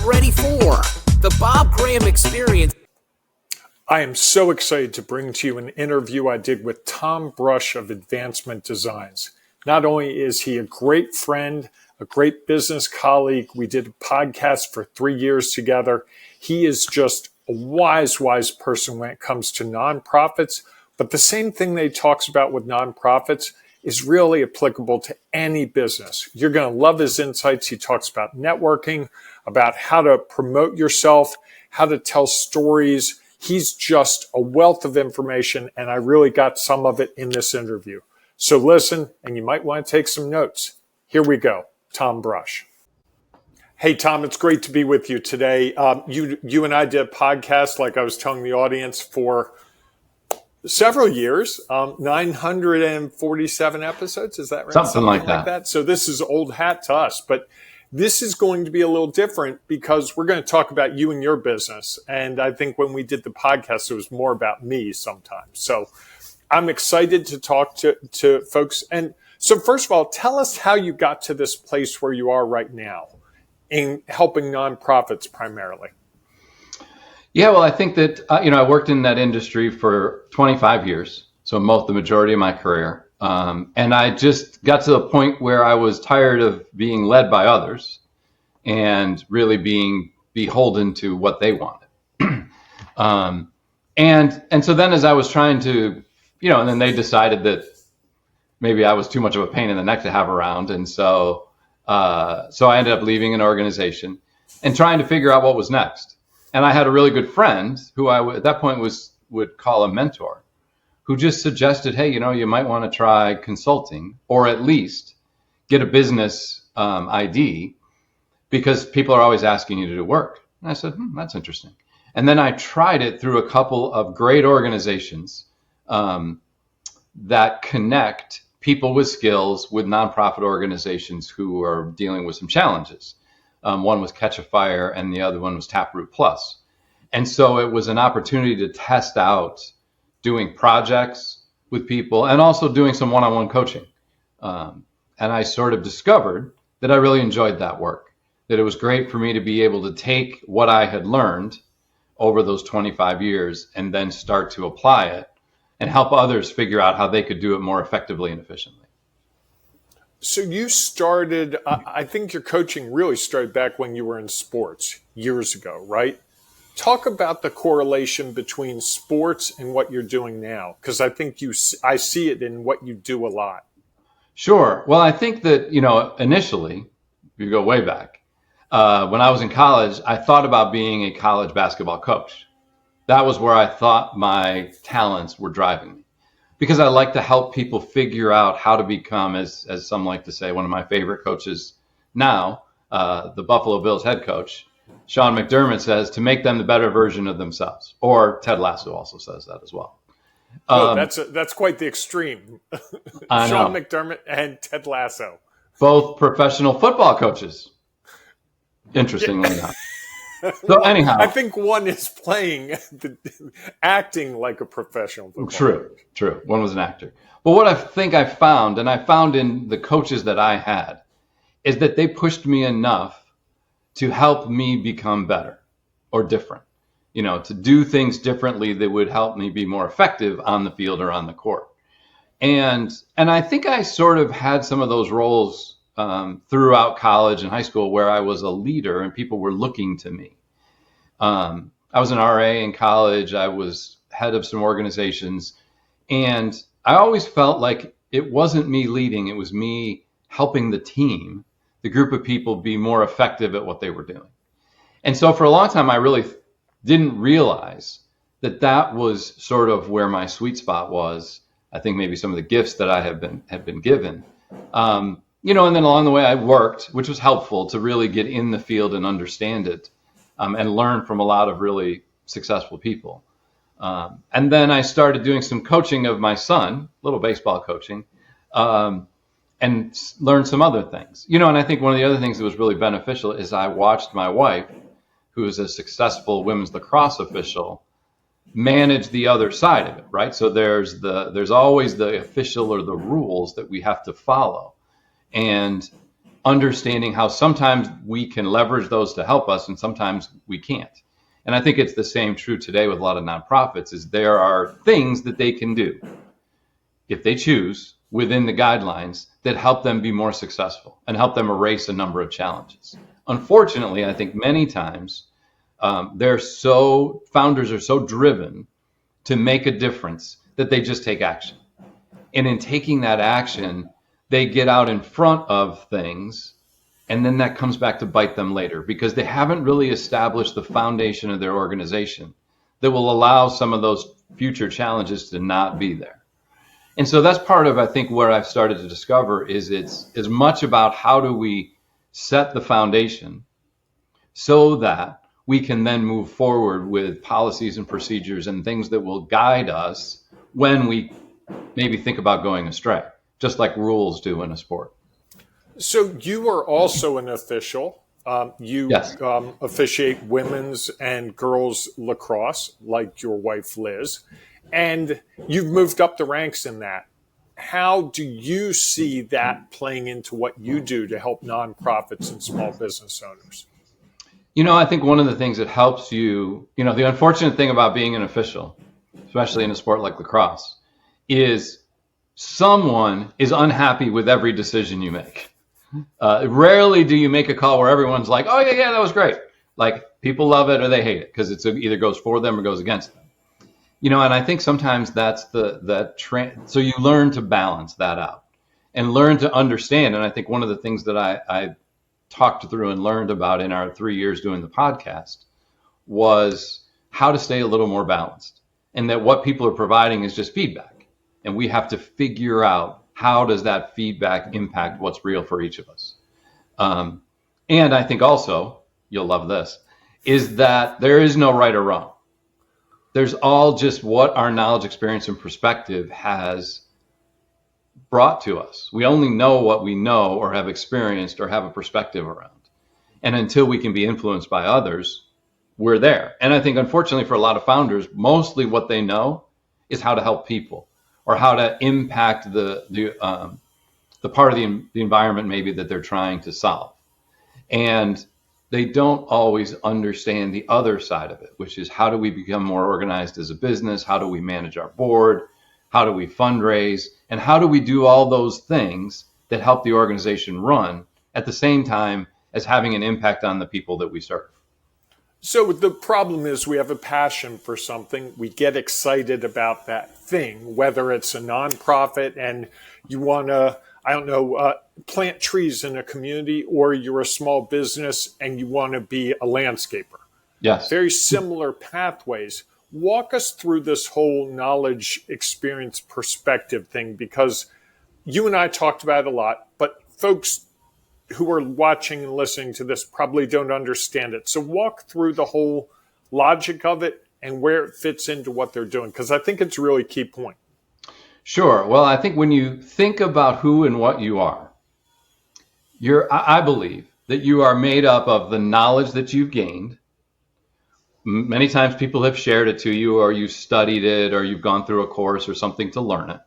Get ready for the Bob Graham Experience. I am so excited to bring to you an interview I did with Tom Brush of Advancement Designs. Not only is he a great friend, a great business colleague, we did a podcast for 3 years together. He is just a wise person when it comes to nonprofits. But the same thing that he talks about with nonprofits is really applicable to any business. You're going to love his insights. He talks about networking, about how to promote yourself, how to tell stories. He's just a wealth of information, and I really got some of it in this interview. So listen, and you might want to take some notes. Here we go. Tom Brush. Hey, Tom, it's great to be with you today. You and I did a podcast, like I was telling the audience, for several years, 947 episodes. Is that right? Something like that. So this is old hat to us, but this is going to be a little different because we're going to talk about you and your business. And I think when we did the podcast, it was more about me sometimes. So I'm excited to talk to folks. And so first of all, tell us how you got to this place where you are right now in helping nonprofits primarily. Yeah, well, I think that, I worked in that industry for 25 years, so the majority of my career. And I just got to the point where I was tired of being led by others and really being beholden to what they wanted. And so then as I was trying to, and then they decided that maybe I was too much of a pain in the neck to have around. And so I ended up leaving an organization and trying to figure out what was next. And I had a really good friend who I at that point would call a mentor, who just suggested, hey, you might want to try consulting or at least get a business ID because people are always asking you to do work. And I said, that's interesting. And then I tried it through a couple of great organizations that connect people with skills with nonprofit organizations who are dealing with some challenges. One was Catch a Fire and the other one was Taproot Plus. And so it was an opportunity to test out doing projects with people and also doing some one-on-one coaching. And I sort of discovered that I really enjoyed that work, that it was great for me to be able to take what I had learned over those 25 years and then start to apply it and help others figure out how they could do it more effectively and efficiently. So you started, I think your coaching really started back when you were in sports years ago, right? Talk about the correlation between sports and what you're doing now, because I think I see it in what you do a lot. Sure. Well, I think that, initially, if you go way back, when I was in college, I thought about being a college basketball coach. That was where I thought my talents were driving me. Because I like to help people figure out how to become, as some like to say, one of my favorite coaches now, the Buffalo Bills head coach, Sean McDermott, says to make them the better version of themselves. Or Ted Lasso also says that as well. That's quite the extreme. I know. Sean McDermott and Ted Lasso. Both professional football coaches, interestingly enough. So anyhow, I think one is acting like a professional football coach. True. One was an actor. But what I think I found, and I found in the coaches that I had, is that they pushed me enough to help me become better or different, to do things differently that would help me be more effective on the field or on the court. And I think I sort of had some of those roles throughout college and high school where I was a leader and people were looking to me. I was an RA in college. I was head of some organizations. And I always felt like it wasn't me leading. It was me helping the team, the group of people, be more effective at what they were doing. And so for a long time, I really didn't realize that was sort of where my sweet spot was. I think maybe some of the gifts that I have been given. And then along the way I worked, which was helpful to really get in the field and understand it and learn from a lot of really successful people. And then I started doing some coaching of my son, little baseball coaching, and learned some other things. And I think one of the other things that was really beneficial is I watched my wife, who is a successful women's lacrosse official, manage the other side of it, right? So there's always the official or the rules that we have to follow. And understanding how sometimes we can leverage those to help us and sometimes we can't. And I think it's the same true today with a lot of nonprofits, is there are things that they can do if they choose within the guidelines that help them be more successful and help them erase a number of challenges. Unfortunately, I think many times founders are so driven to make a difference that they just take action. And in taking that action, they get out in front of things, and then that comes back to bite them later because they haven't really established the foundation of their organization that will allow some of those future challenges to not be there. And so that's part of, I think, where I've started to discover is it's as much about how do we set the foundation so that we can then move forward with policies and procedures and things that will guide us when we maybe think about going astray, just like rules do in a sport. So you are also an official. You Yes. Officiate women's and girls lacrosse, like your wife Liz, and you've moved up the ranks in that. How do you see that playing into what you do to help nonprofits and small business owners? I think one of the things that helps you, the unfortunate thing about being an official, especially in a sport like lacrosse, is someone is unhappy with every decision you make. Rarely do you make a call where everyone's like, oh, yeah, that was great. Like, people love it or they hate it because it either goes for them or goes against them. And I think sometimes that's so you learn to balance that out and learn to understand. And I think one of the things that I talked through and learned about in our 3 years doing the podcast was how to stay a little more balanced, and that what people are providing is just feedback. And we have to figure out how does that feedback impact what's real for each of us. And I think also, you'll love this, is that there is no right or wrong. There's all just what our knowledge, experience, and perspective has brought to us. We only know what we know or have experienced or have a perspective around. And until we can be influenced by others, we're there. And I think, unfortunately, for a lot of founders, mostly what they know is how to help people or how to impact the part of the environment maybe that they're trying to solve. And they don't always understand the other side of it, which is how do we become more organized as a business? How do we manage our board? How do we fundraise? And how do we do all those things that help the organization run at the same time as having an impact on the people that we serve? So the problem is we have a passion for something. We get excited about that thing, whether it's a nonprofit and you want to, plant trees in a community, or you're a small business and you want to be a landscaper. Yes. Very similar pathways. Walk us through this whole knowledge, experience, perspective thing, because you and I talked about it a lot, but folks who are watching and listening to this probably don't understand it. So walk through the whole logic of it and where it fits into what they're doing, because I think it's a really key point. Sure. Well, I think when you think about who and what you are, I believe that you are made up of the knowledge that you've gained. Many times people have shared it to you, or you studied it, or you've gone through a course or something to learn it.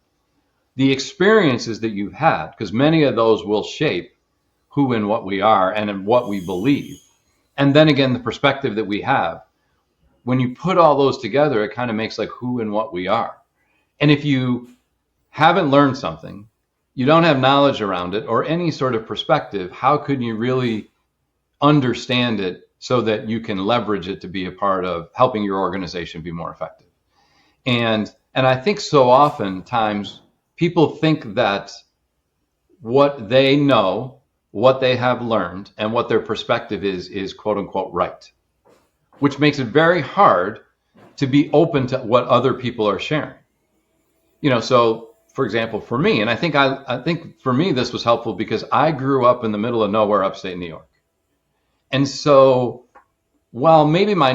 The experiences that you've had, because many of those will shape who and what we are and what we believe. And then again, the perspective that we have. When you put all those together, it kind of makes like who and what we are. And if you haven't learned something, you don't have knowledge around it or any sort of perspective, how could you really understand it so that you can leverage it to be a part of helping your organization be more effective? And I think so oftentimes people think that what they know, what they have learned, and what their perspective is quote unquote right, which makes it very hard to be open to what other people are sharing. So for example, for me, and I think for me this was helpful because I grew up in the middle of nowhere, upstate New York. And so while maybe I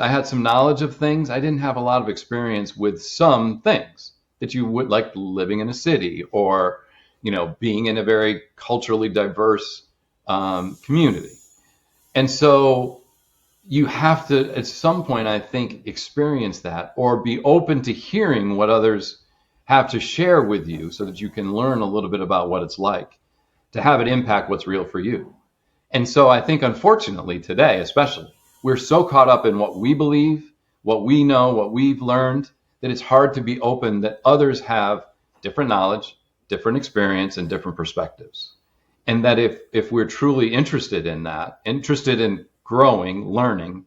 had some knowledge of things, I didn't have a lot of experience with some things that you would, like living in a city or, being in a very culturally diverse community. And so you have to, at some point, I think, experience that or be open to hearing what others have to share with you so that you can learn a little bit about what it's like to have it impact what's real for you. And so I think, unfortunately, today, especially, we're so caught up in what we believe, what we know, what we've learned, that it's hard to be open that others have different knowledge, different experience, and different perspectives. And that if we're truly interested in that, interested in growing, learning,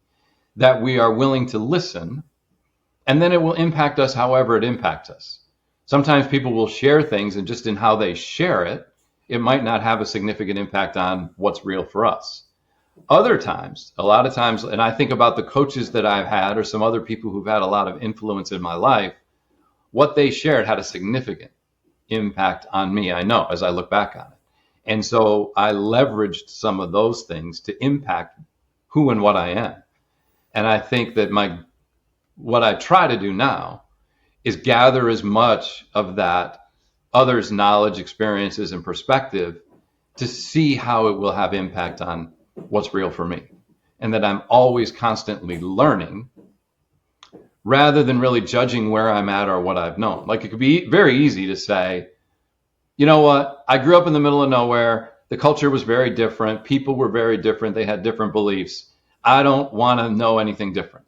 that we are willing to listen, and then it will impact us however it impacts us. Sometimes people will share things, and just in how they share it, it might not have a significant impact on what's real for us. Other times, a lot of times, and I think about the coaches that I've had or some other people who've had a lot of influence in my life, what they shared had a significant impact on me, I know, as I look back on it. And so I leveraged some of those things to impact who and what I am. And I think that what I try to do now is gather as much of that others' knowledge, experiences, and perspective to see how it will have impact on what's real for me. And that I'm always constantly learning rather than really judging where I'm at or what I've known. Like, it could be very easy to say, you know what, I grew up in the middle of nowhere. The culture was very different. People were very different. They had different beliefs. I don't want to know anything different.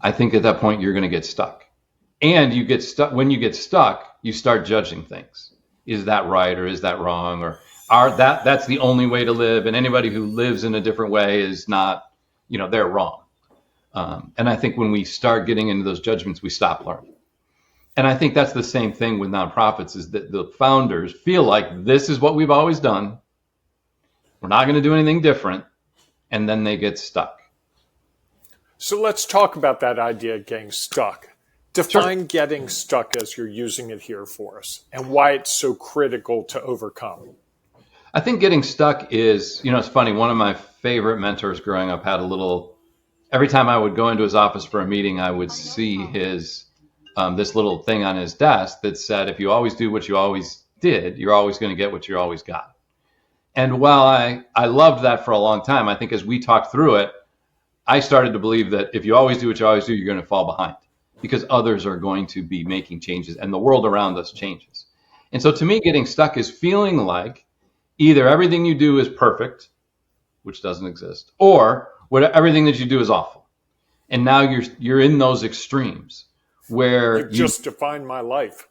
I think at that point you're going to get stuck. And you get stuck. When you get stuck, you start judging things. Is that right or is that wrong? Or that's the only way to live, and anybody who lives in a different way is not, they're wrong. And I think when we start getting into those judgments, we stop learning. And I think that's the same thing with nonprofits, is that the founders feel like this is what we've always done. We're not going to do anything different. And then they get stuck. So let's talk about that idea of getting stuck. Define Sure. getting stuck as you're using it here for us, and why it's so critical to overcome. I think getting stuck is, it's funny. One of my favorite mentors growing up had every time I would go into his office for a meeting, I would see his, this little thing on his desk that said, if you always do what you always did, you're always going to get what you always got. And while I loved that for a long time, I think as we talked through it, I started to believe that if you always do what you always do, you're going to fall behind because others are going to be making changes and the world around us changes. And so to me, getting stuck is feeling like either everything you do is perfect, which doesn't exist, or everything that you do is awful. And now you're in those extremes where You just defined my life.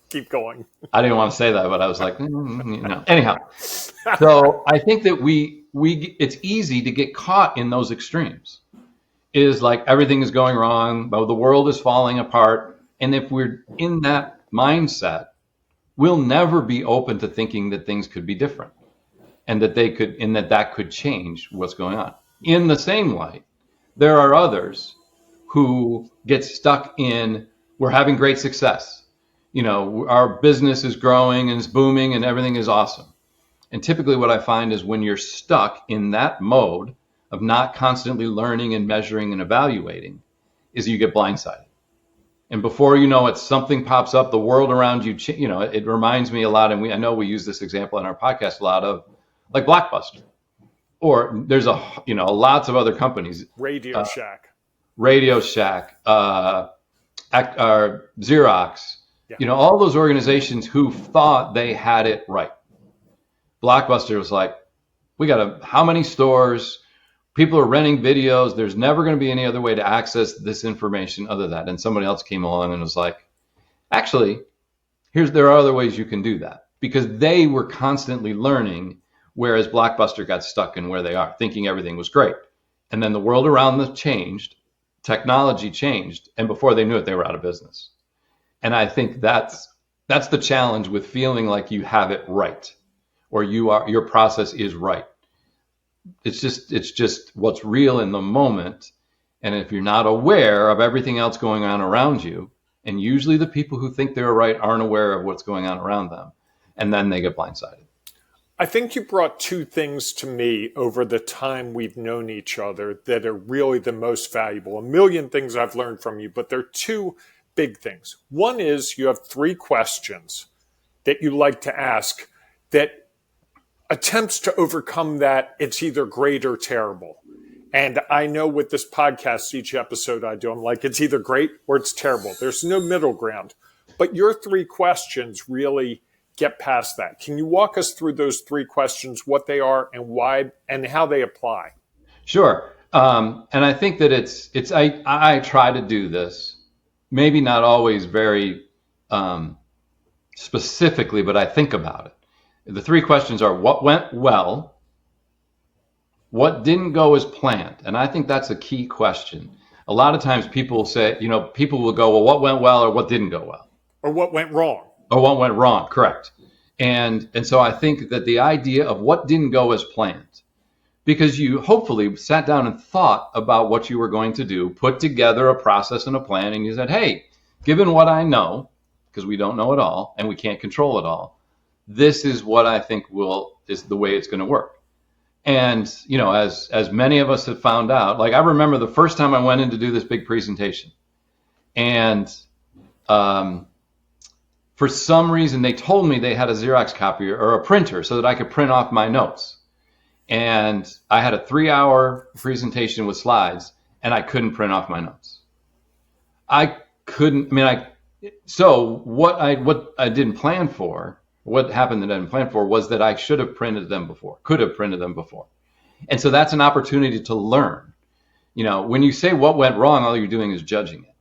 Keep going. I didn't want to say that, but I was like, Anyhow, so I think that it's easy to get caught in those extremes. It is like everything is going wrong, but the world is falling apart. And if we're in that mindset, we'll never be open to thinking that things could be different and that could change what's going on. In the same light, there are others who get stuck in, we're having great success. Our business is growing and it's booming and everything is awesome. And typically what I find is when you're stuck in that mode of not constantly learning and measuring and evaluating, is you get blindsided. And before you know it, something pops up, the world around you, it reminds me a lot. And I know we use this example in our podcast a lot of, like Blockbuster, or there's lots of other companies. Radio Shack, Xerox, Yeah. All those organizations who thought they had it right. Blockbuster was like, we got how many stores? People are renting videos. There's never going to be any other way to access this information other than that. And somebody else came along and was like, actually, there are other ways you can do that, because they were constantly learning, whereas Blockbuster got stuck in where they are, thinking everything was great. And then the world around them changed, technology changed, and before they knew it, they were out of business. And I think that's the challenge with feeling like you have it right, or your process is right. It's just what's real in the moment. And if you're not aware of everything else going on around you, and usually the people who think they're right aren't aware of what's going on around them, and then they get blindsided. I think you brought two things to me over the time we've known each other that are really the most valuable. A million things I've learned from you, but there are two big things. One is you have 3 questions that you like to ask that attempts to overcome that it's either great or terrible. And I know with this podcast, each episode I do, I'm like, it's either great or it's terrible. There's no middle ground. But your 3 questions really get past that. Can you walk us through those 3 questions, what they are and why and how they apply? Sure. And I think that I try to do this, maybe not always very specifically, but I think about it. The 3 questions are: what went well, what didn't go as planned? And I think that's a key question. A lot of times people say, people will go, well, what went well or what didn't go well? Or what went wrong? Or what went wrong, correct. And so I think that the idea of what didn't go as planned, because you hopefully sat down and thought about what you were going to do, put together a process and a plan, and you said, hey, given what I know, because we don't know it all and we can't control it all, this is what I think is the way it's going to work. And, as many of us have found out, like I remember the first time I went in to do this big presentation, and for some reason they told me they had a Xerox copier or a printer so that I could print off my notes. And I had a 3-hour presentation with slides, and I couldn't print off my notes. So what I didn't plan for, what happened that I didn't plan for, was that I could have printed them before. And so that's an opportunity to learn. When you say what went wrong, all you're doing is judging it.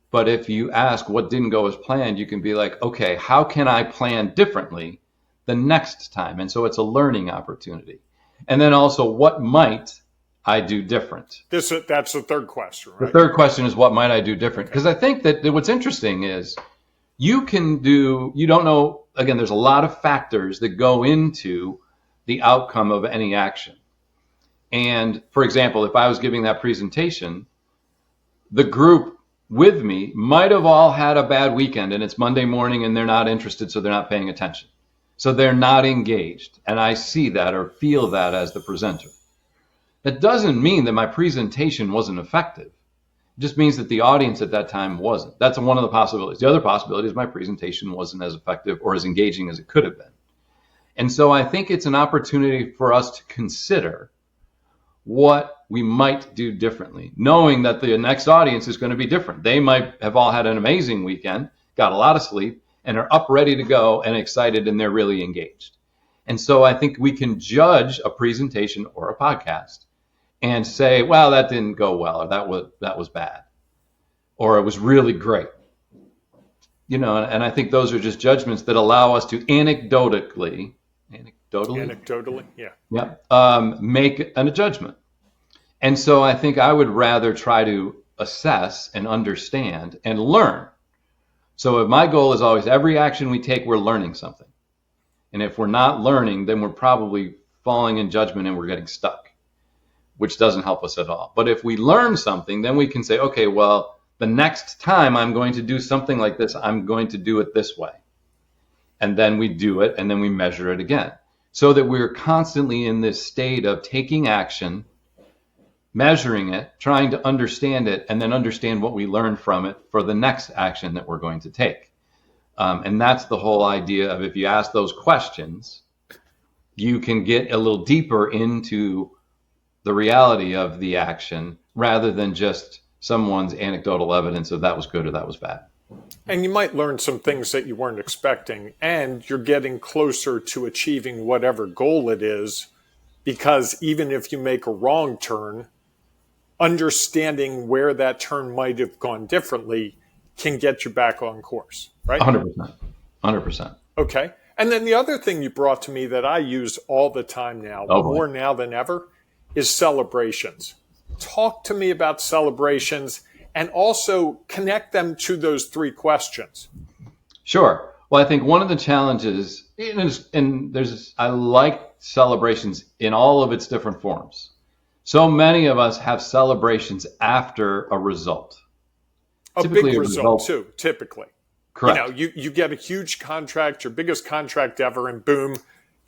But if you ask what didn't go as planned, you can be like, okay, how can I plan differently the next time? And so it's a learning opportunity. And then also, what might I do different? That's the 3rd question, right? The 3rd question is, what might I do different? Because I think that what's interesting is you don't know, again, there's a lot of factors that go into the outcome of any action. And for example, if I was giving that presentation, the group with me might have all had a bad weekend and it's Monday morning and they're not interested, so they're not paying attention. So they're not engaged. And I see that or feel that as the presenter. That doesn't mean that my presentation wasn't effective. It just means that the audience at that time wasn't. That's one of the possibilities. The other possibility is my presentation wasn't as effective or as engaging as it could have been. And so I think it's an opportunity for us to consider what we might do differently, knowing that the next audience is going to be different. They might have all had an amazing weekend, got a lot of sleep, and are up ready to go and excited, and they're really engaged. And so I think we can judge a presentation or a podcast and say, well, that didn't go well, or that was bad, or it was really great. And I think those are just judgments that allow us to anecdotally, make a judgment. And so I think I would rather try to assess and understand and learn. So if my goal is always every action we take, we're learning something. And if we're not learning, then we're probably falling in judgment and we're getting stuck, which doesn't help us at all. But if we learn something, then we can say, okay, well, the next time I'm going to do something like this, I'm going to do it this way. And then we do it, and then we measure it again. So that we're constantly in this state of taking action, measuring it, trying to understand it, and then understand what we learn from it for the next action that we're going to take. And that's the whole idea of, if you ask those questions, you can get a little deeper into the reality of the action rather than just someone's anecdotal evidence of that was good or that was bad. And you might learn some things that you weren't expecting, and you're getting closer to achieving whatever goal it is, because even if you make a wrong turn, understanding where that turn might have gone differently can get you back on course, right? 100%. Okay. And then the other thing you brought to me that I use all the time now, more now than ever, is celebrations. Talk to me about celebrations and also connect them to those 3 questions. Sure. Well, I think one of the challenges, I like celebrations in all of its different forms. So many of us have celebrations after a result. A big result too, typically. Correct. You get a huge contract, your biggest contract ever, and boom,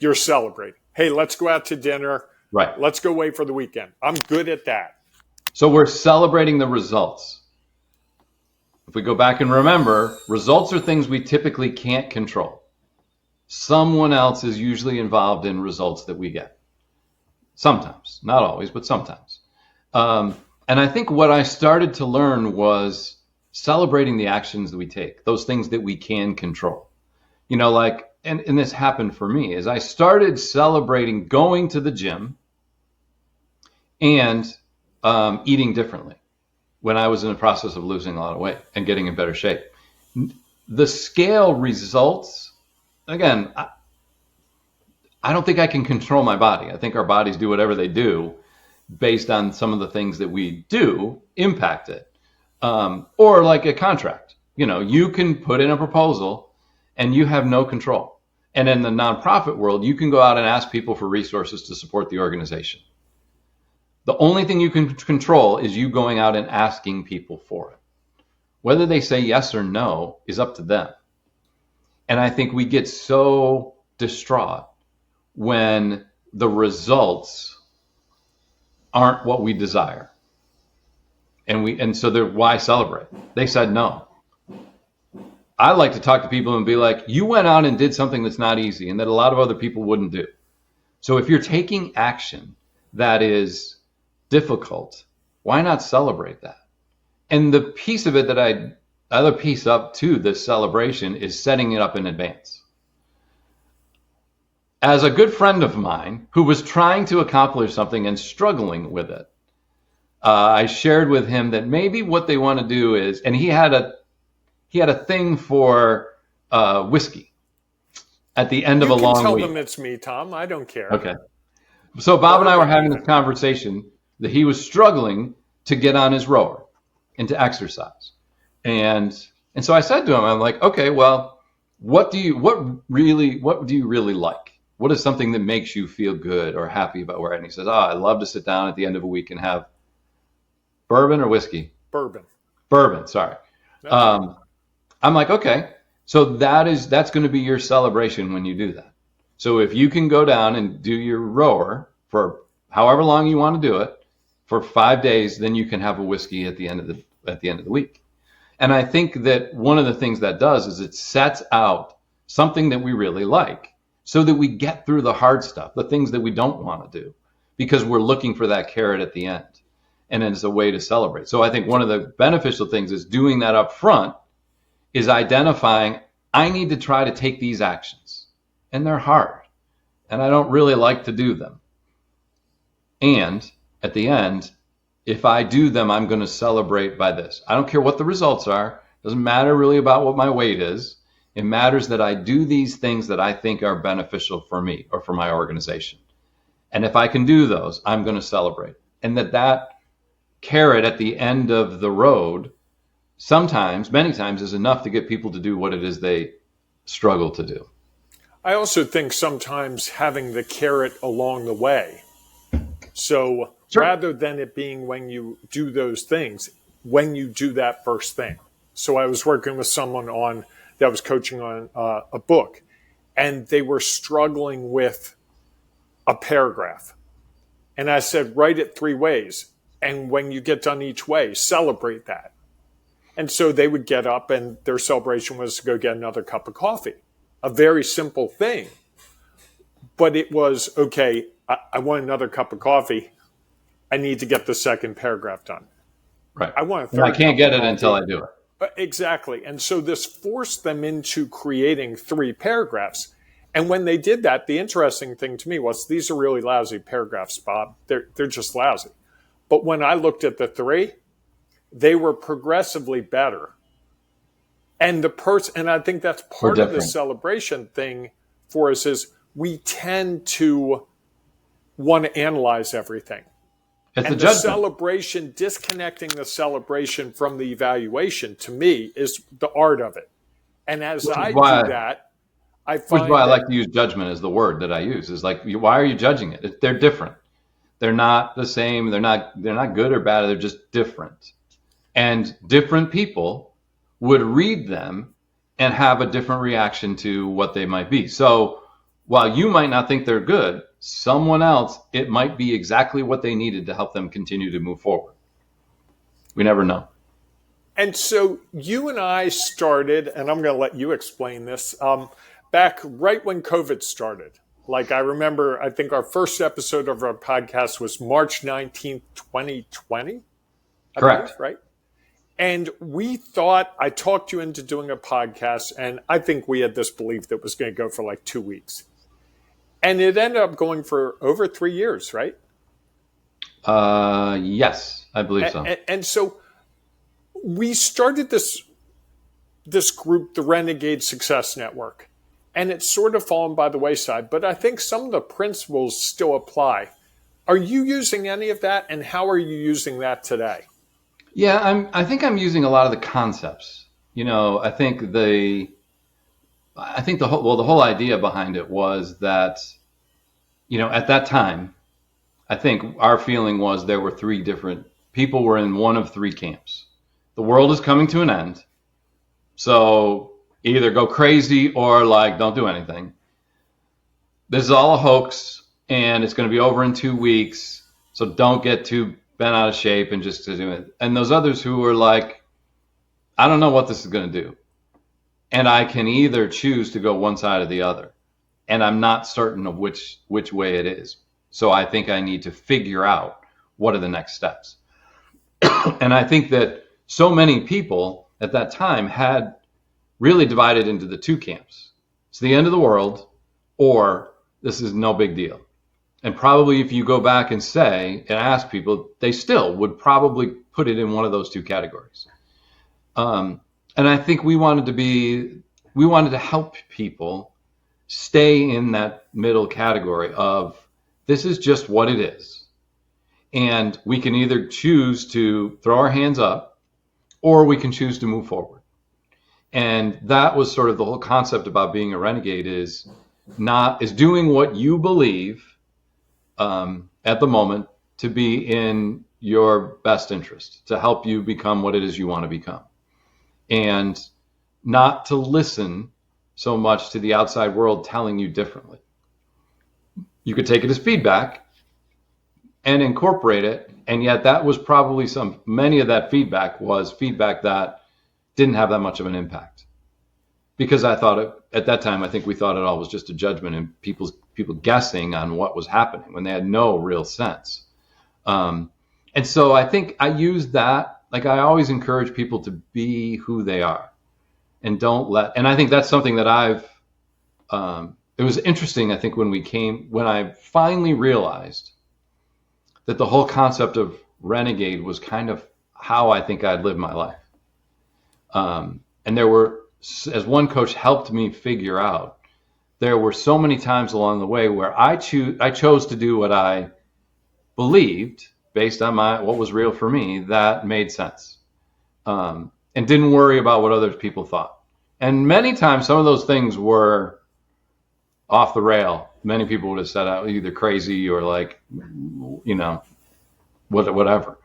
you're celebrating. Hey, let's go out to dinner. Right. Let's go away for the weekend. I'm good at that. So we're celebrating the results. If we go back and remember, results are things we typically can't control. Someone else is usually involved in results that we get. Sometimes, not always, but sometimes. And I think what I started to learn was celebrating the actions that we take, those things that we can control. You know, like, and this happened for me, is I started celebrating going to the gym and eating differently when I was in the process of losing a lot of weight and getting in better shape. The scale results, again, I don't think I can control my body. I think our bodies do whatever they do based on some of the things that we do impact it. Or like a contract, you know, you can put in a proposal and you have no control. And in the nonprofit world, you can go out and ask people for resources to support the organization. The only thing you can control is you going out and asking people for it. Whether they say yes or no is up to them. And I think we get so distraught when the results aren't what we desire. And so why celebrate? They said no. I like to talk to people and be like, you went out and did something that's not easy and that a lot of other people wouldn't do. So if you're taking action that is difficult, why not celebrate that? And the piece of it other piece up to this celebration is setting it up in advance. As a good friend of mine who was trying to accomplish something and struggling with it, I shared with him that maybe what they want to do is, and he had a thing for whiskey at the end of a long week. You can tell them it's me, Tom. I don't care. Okay. So Bob and I were having this conversation that he was struggling to get on his rower and to exercise. And so I said to him, I'm like, okay, well, what do you really like? What is something that makes you feel good or happy about where? And he says, I love to sit down at the end of a week and have bourbon or whiskey? Bourbon, sorry. I'm like, okay, so that's going to be your celebration when you do that. So if you can go down and do your rower for however long you want to do it for 5 days, then you can have a whiskey at the end of the week. And I think that one of the things that does is it sets out something that we really like so that we get through the hard stuff, the things that we don't want to do, because we're looking for that carrot at the end. And it's a way to celebrate. So I think one of the beneficial things is doing that up front is identifying, I need to try to take these actions. And they're hard. And I don't really like to do them. And at the end, if I do them, I'm going to celebrate by this. I don't care what the results are. It doesn't matter really about what my weight is. It matters that I do these things that I think are beneficial for me or for my organization. And if I can do those, I'm going to celebrate. And that carrot at the end of the road many times is enough to get people to do what it is they struggle to do. I also think sometimes having the carrot along the way. So Sure. Rather than it being when you do those things, when you do that first thing. So I was working with someone that was coaching on a book, and they were struggling with a paragraph. And I said, write it 3 ways. And when you get done each way, celebrate that. And so they would get up and their celebration was to go get another cup of coffee. A very simple thing. But it was, okay, I want another cup of coffee. I need to get the second paragraph done. Right. I can't get it until I do it. Exactly. And so this forced them into creating 3 paragraphs. And when they did that, the interesting thing to me was these are really lousy paragraphs, Bob. They're just lousy. But when I looked at the 3, they were progressively better. And I think that's part of the celebration thing for us is we tend to want to analyze everything. It's and the celebration, disconnecting the celebration from the evaluation, to me, is the art of it. And as I do that, I find which is why I like to use judgment as the word that I use. Is like, why are you judging it? They're different. They're not the same. They're not good or bad. They're just different. And different people would read them and have a different reaction to what they might be. So while you might not think they're good, someone else, it might be exactly what they needed to help them continue to move forward. We never know. And so you and I started, and I'm going to let you explain this, back right when COVID started. Like I remember, I think our first episode of our podcast was March 19th, 2020. Correct. Right? And we thought, I talked you into doing a podcast, and I think we had this belief that it was going to go for like 2 weeks. And it ended up going for over 3 years, right? Yes, I believe so. And so we started this group, the Renegade Success Network, and it's sort of fallen by the wayside, but I think some of the principles still apply. Are you using any of that, and how are you using that today? Yeah, I think I'm using a lot of the concepts. I think the whole idea behind it was that, at that time, I think our feeling was there were three different people were in one of three camps. The world is coming to an end. So either go crazy or like don't do anything. This is all a hoax and it's going to be over in 2 weeks. So don't get too bent out of shape and just to do it. And those others who were like, I don't know what this is going to do. And I can either choose to go one side or the other. And I'm not certain of which way it is. So I think I need to figure out what are the next steps. And I think that so many people at that time had really divided into the two camps. It's the end of the world, or this is no big deal. And probably if you go back and ask people, they still would probably put it in one of those two categories. And I think we wanted to help people stay in that middle category of this is just what it is. And we can either choose to throw our hands up or we can choose to move forward. And that was sort of the whole concept about being a renegade is doing what you believe at the moment to be in your best interest, to help you become what it is you want to become. And not to listen so much to the outside world telling you differently. You could take it as feedback and incorporate it. And yet that was probably many of that feedback was feedback that didn't have that much of an impact. Because at that time, I think we thought it all was just a judgment and people guessing on what was happening when they had no real sense. And so I think I used that, like I always encourage people to be who they are and and I think that's something that it was interesting, I think, when I finally realized that the whole concept of renegade was kind of how I think I'd live my life. And there were, as one coach helped me figure out, there were so many times along the way where I chose to do what I believed based on what was real for me that made sense, and didn't worry about what other people thought. And many times, some of those things were off the rail. Many people would have said either crazy or like, whatever.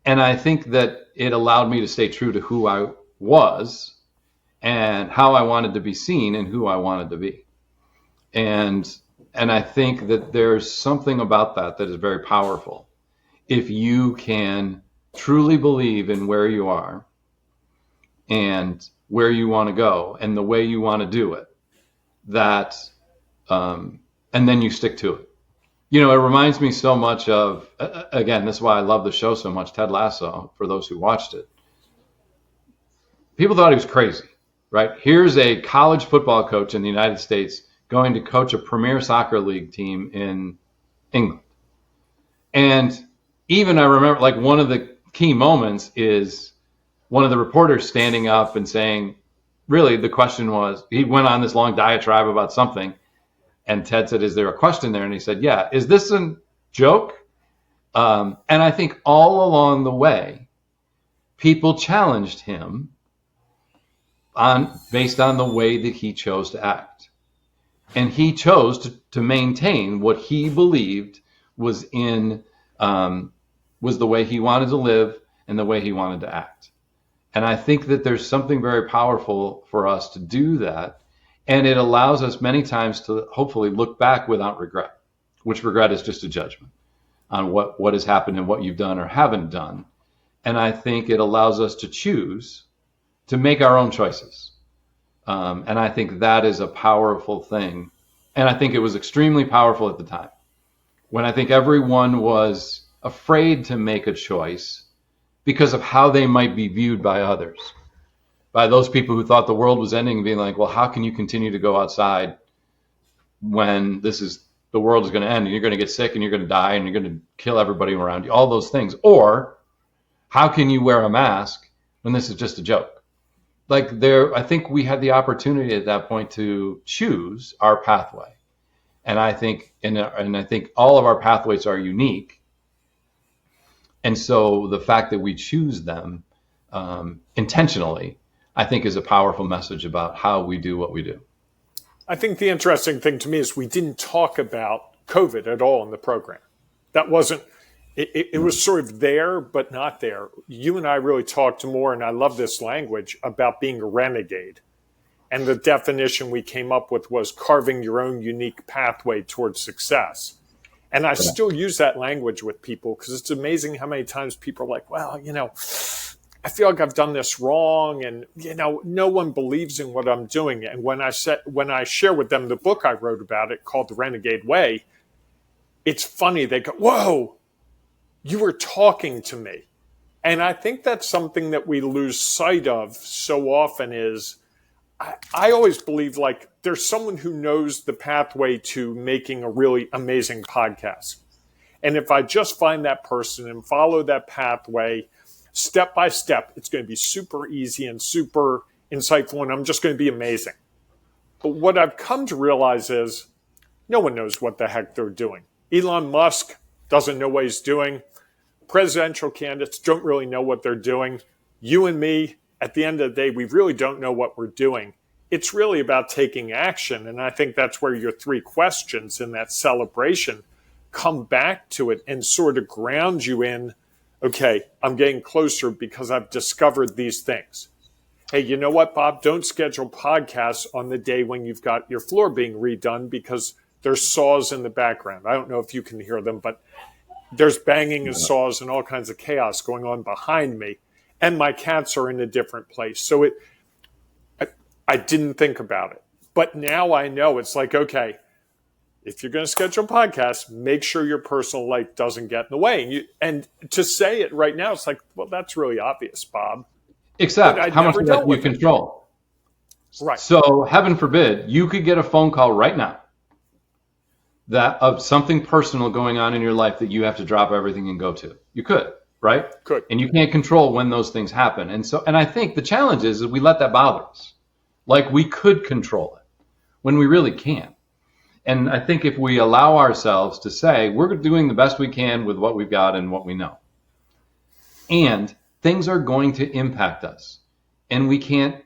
And I think that it allowed me to stay true to who I was and how I wanted to be seen and who I wanted to be. And I think that there's something about that is very powerful. If you can truly believe in where you are and where you want to go and the way you want to do it, and then you stick to it. It reminds me so much of, again, this is why I love the show so much, Ted Lasso, for those who watched it. People thought he was crazy, right? Here's a college football coach in the United States going to coach a premier soccer league team in England. And even I remember, like, one of the key moments is one of the reporters standing up and saying, really, the question was, he went on this long diatribe about something. And Ted said, is there a question there? And he said, yeah, is this a joke? And I think all along the way, people challenged him based on the way that he chose to act. And he chose to maintain what he believed was was the way he wanted to live and the way he wanted to act. And I think that there's something very powerful for us to do that. And it allows us many times to hopefully look back without regret, which regret is just a judgment on what has happened and what you've done or haven't done. And I think it allows us to choose to make our own choices. And I think that is a powerful thing. And I think it was extremely powerful at the time when I think everyone was afraid to make a choice because of how they might be viewed by others, by those people who thought the world was ending and being like, well, how can you continue to go outside when the world is going to end and you're going to get sick and you're going to die and you're going to kill everybody around you, all those things. Or how can you wear a mask when this is just a joke? I think we had the opportunity at that point to choose our pathway. And I think, I think all of our pathways are unique. And so the fact that we choose them intentionally, I think is a powerful message about how we do what we do. I think the interesting thing to me is we didn't talk about COVID at all in the program. That wasn't, it was sort of there, but not there. You and I really talked more, and I love this language, about being a renegade. And the definition we came up with was carving your own unique pathway towards success. And I still use that language with people because it's amazing how many times people are like, well, I feel like I've done this wrong, and no one believes in what I'm doing. And when I share with them the book I wrote about it called The Renegade Way, it's funny. They go, "Whoa, you were talking to me." And I think that's something that we lose sight of so often. Is I always believe like there's someone who knows the pathway to making a really amazing podcast, and if I just find that person and follow that pathway step by step, it's going to be super easy and super insightful, and I'm just going to be amazing. But what I've come to realize is no one knows what the heck they're doing. Elon Musk doesn't know what he's doing. Presidential candidates don't really know what they're doing. You and me, at the end of the day, we really don't know what we're doing. It's really about taking action, and I think that's where your 3 questions in that celebration come back to it and sort of ground you in, okay, I'm getting closer because I've discovered these things. Hey, you know what, Bob? Don't schedule podcasts on the day when you've got your floor being redone because there's saws in the background. I don't know if you can hear them, but there's banging of saws and all kinds of chaos going on behind me. And my cats are in a different place. So I didn't think about it. But now I know it's like, okay, if you're going to schedule podcasts, make sure your personal life doesn't get in the way. And to say it right now, it's like, well, that's really obvious, Bob. Except how much of that you control. Right. So heaven forbid, you could get a phone call right now that of something personal going on in your life that you have to drop everything and go to. You could, right? Could. And you can't control when those things happen. And I think the challenge is we let that bother us. Like we could control it when we really can't. And I think if we allow ourselves to say, we're doing the best we can with what we've got and what we know, and things are going to impact us, and we can't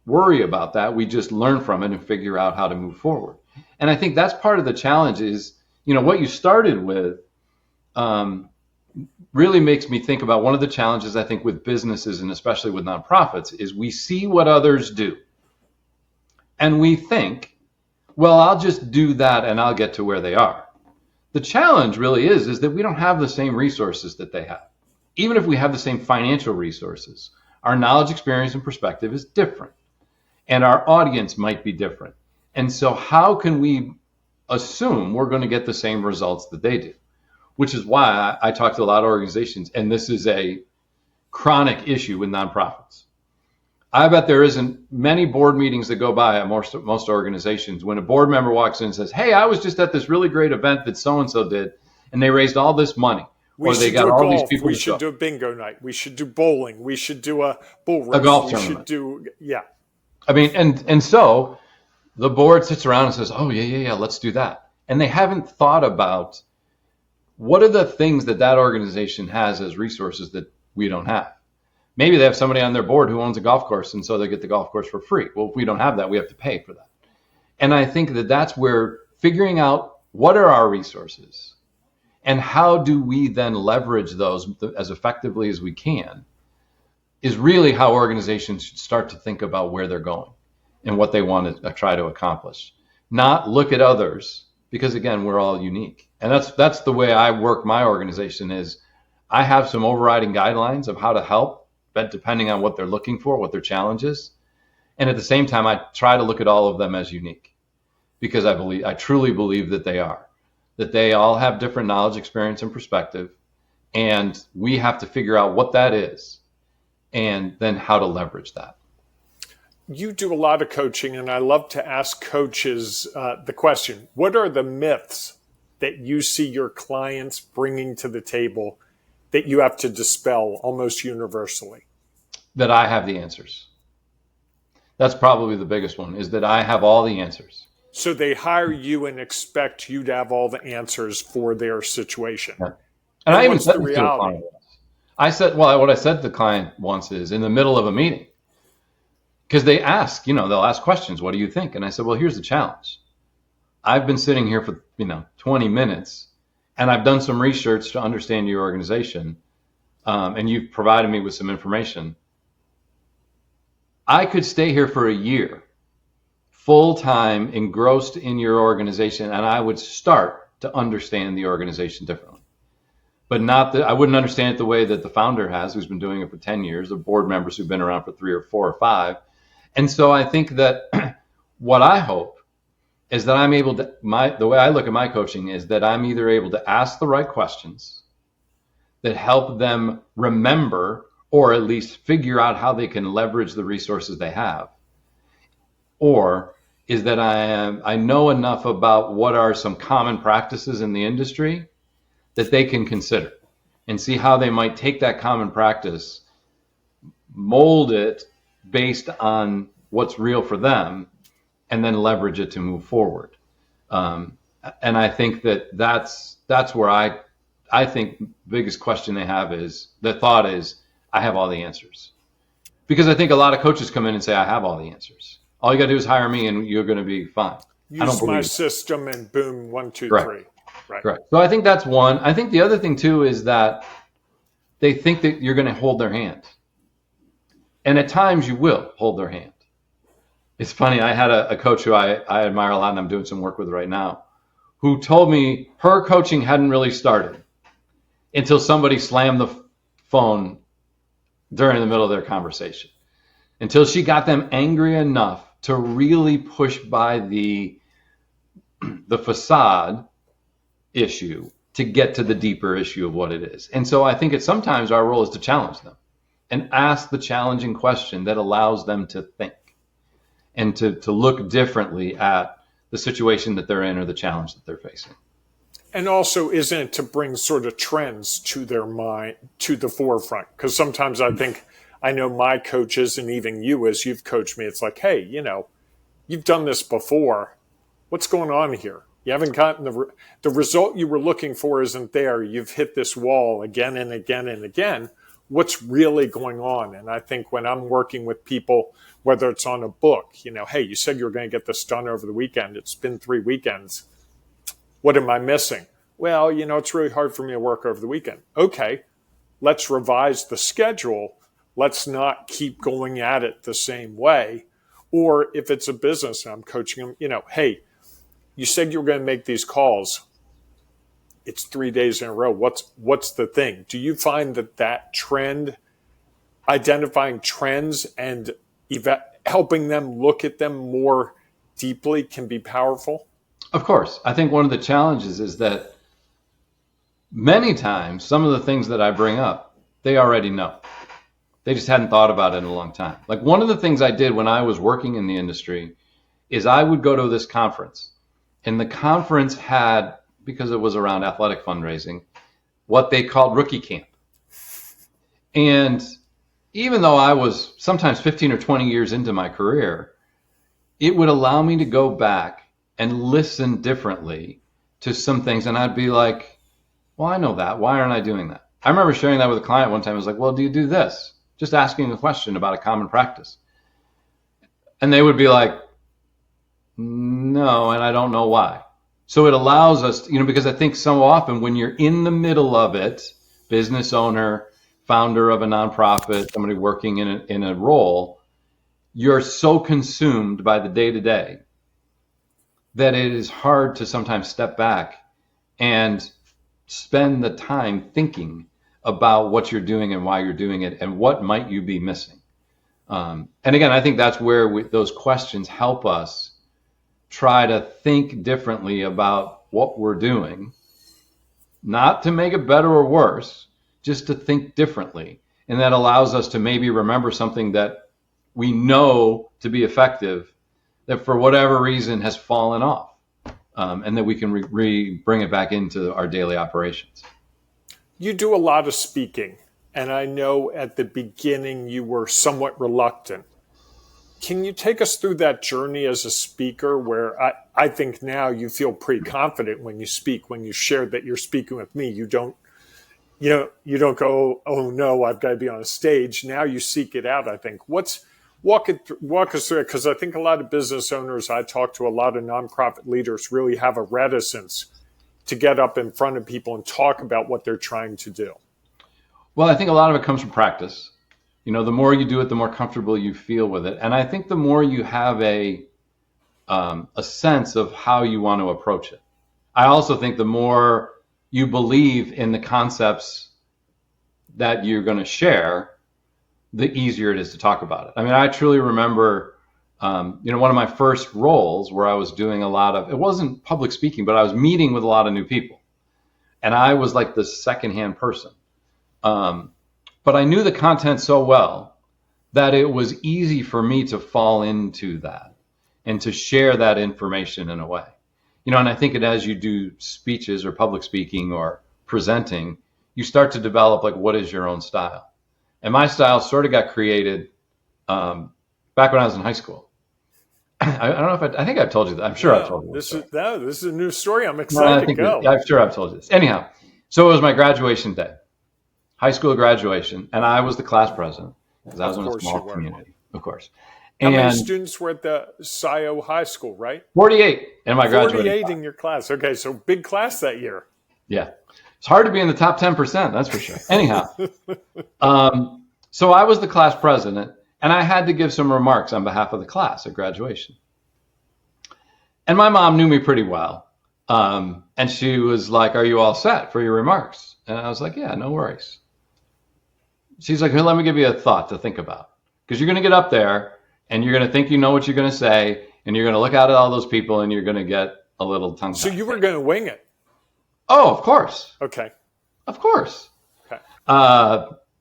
worry about that. We just learn from it and figure out how to move forward. And I think that's part of the challenge is, what you started with really makes me think about one of the challenges I think with businesses and especially with nonprofits is we see what others do. And we think, well, I'll just do that and I'll get to where they are. The challenge really is that we don't have the same resources that they have. Even if we have the same financial resources, our knowledge, experience, and perspective is different. And our audience might be different. And so how can we assume we're going to get the same results that they do? Which is why I talk to a lot of organizations, and this is a chronic issue with nonprofits. I bet there isn't many board meetings that go by at most organizations when a board member walks in and says, hey, I was just at this really great event that so-and-so did, and they raised all this money. We should do golf. We should do a bingo night. We should do bowling. We should do a bull race. A golf tournament. I mean, and so the board sits around and says, oh, yeah, let's do that. And they haven't thought about what are the things that organization has as resources that we don't have. Maybe they have somebody on their board who owns a golf course, and so they get the golf course for free. Well, if we don't have that, we have to pay for that. And I think that's where figuring out what are our resources and how do we then leverage those as effectively as we can is really how organizations should start to think about where they're going and what they want to try to accomplish. Not look at others, because again, we're all unique. And that's the way I work my organization is I have some overriding guidelines of how to help, but depending on what they're looking for, what their challenge is. And at the same time, I try to look at all of them as unique because I truly believe that they are, that they all have different knowledge, experience, and perspective. And we have to figure out what that is and then how to leverage that. You do a lot of coaching, and I love to ask coaches the question, what are the myths that you see your clients bringing to the table that you have to dispel almost universally? That I have the answers. That's probably the biggest one, is that I have all the answers. So they hire you and expect you to have all the answers for their situation. Yeah. And I even what's said the this to a reality? client once. What I said to the client once is in the middle of a meeting, because they ask, they'll ask questions. What do you think? And I said, well, here's the challenge. I've been sitting here for, 20 minutes, and I've done some research to understand your organization, and you've provided me with some information. I could stay here for a year, full-time, engrossed in your organization, and I would start to understand the organization differently. But I wouldn't understand it the way that the founder has, who's been doing it for 10 years, the board members who've been around for 3 or 4 or 5. And so I think that what I hope is that I'm able to, the way I look at my coaching is that I'm either able to ask the right questions that help them remember or at least figure out how they can leverage the resources they have, or is that I know enough about what are some common practices in the industry that they can consider and see how they might take that common practice, mold it based on what's real for them, and then leverage it to move forward. And I think that's where I think biggest question they have is, the thought is, I have all the answers. Because I think a lot of coaches come in and say, I have all the answers. All you got to do is hire me and you're going to be fine. Use my system and boom, 1, 2, Correct. 3. Right. Correct. So I think that's one. I think the other thing too is that they think that you're going to hold their hand. And at times you will hold their hand. It's funny. I had a coach who I admire a lot and I'm doing some work with right now, who told me her coaching hadn't really started until somebody slammed the phone during the middle of their conversation, until she got them angry enough to really push by the facade issue to get to the deeper issue of what it is. And so I think it's sometimes our role is to challenge them and ask the challenging question that allows them to think and to look differently at the situation that they're in or the challenge that they're facing. And also, isn't it to bring sort of trends to their mind, to the forefront? Because sometimes I think, I know my coaches and even you, as you've coached me, it's like, hey, you've done this before. What's going on here? You haven't gotten the result you were looking for isn't there. You've hit this wall again and again and again. What's really going on? And I think when I'm working with people, whether it's on a book, hey, you said you were going to get this done over the weekend. It's been 3 weekends. What am I missing? Well, it's really hard for me to work over the weekend. Okay, let's revise the schedule. Let's not keep going at it the same way. Or if it's a business and I'm coaching them, hey, you said you were going to make these calls. It's 3 days in a row. What's the thing? Do you find that trend, identifying trends and helping them look at them more deeply can be powerful? Of course. I think one of the challenges is that many times some of the things that I bring up, they already know. They just hadn't thought about it in a long time. Like one of the things I did when I was working in the industry is I would go to this conference, and the conference had, because it was around athletic fundraising, what they called rookie camp. And even though I was sometimes 15 or 20 years into my career, it would allow me to go back and listen differently to some things. And I'd be like, well, I know that. Why aren't I doing that? I remember sharing that with a client one time. I was like, well, do you do this? Just asking a question about a common practice. And they would be like, no, and I don't know why. So it allows us, because I think so often when you're in the middle of it, business owner, founder of a nonprofit, somebody working in a role, you're so consumed by the day-to-day that it is hard to sometimes step back and spend the time thinking about what you're doing and why you're doing it and what might you be missing. And again, I think that's where those questions help us try to think differently about what we're doing, not to make it better or worse, just to think differently. And that allows us to maybe remember something that we know to be effective that for whatever reason has fallen off, and that we can bring it back into our daily operations. You do a lot of speaking, and I know at the beginning you were somewhat reluctant. Can you take us through that journey as a speaker where I think now you feel pretty confident when you speak, when you share that you're speaking with me? You don't go, oh no, I've got to be on a stage. Now you seek it out, I think. Walk us through it, because I think a lot of business owners, I talk to a lot of nonprofit leaders, really have a reticence to get up in front of people and talk about what they're trying to do. Well, I think a lot of it comes from practice. The more you do it, the more comfortable you feel with it. And I think the more you have a sense of how you want to approach it. I also think the more you believe in the concepts that you're going to share, the easier it is to talk about it. I mean, I truly remember, one of my first roles where I was doing a lot of, it wasn't public speaking, but I was meeting with a lot of new people. And I was like the secondhand person. But I knew the content so well that it was easy for me to fall into that and to share that information in a way. And I think as you do speeches or public speaking or presenting, you start to develop like, what is your own style? And my style sort of got created back when I was in high school. I don't know if I think I've told you that. I'm sure I've told you this. This is a new story. I'm excited to go. I'm sure I've told you this. Anyhow, so it was my graduation day. High school graduation, and I was the class president because I was in a small community, of course. How many students were at the SIO High School, right? 48 in my graduating 48 class. In your class. Okay, so big class that year. Yeah. It's hard to be in the top 10%, that's for sure. Anyhow, so I was the class president, and I had to give some remarks on behalf of the class at graduation. And my mom knew me pretty well, and she was like, are you all set for your remarks? And I was like, yeah, no worries. She's like, hey, let me give you a thought to think about. Because you're going to get up there and you're going to think you know what you're going to say, and you're going to look out at all those people and you're going to get a little tongue-tied. So you were going to wing it? Oh, of course. Okay. Of course. Okay.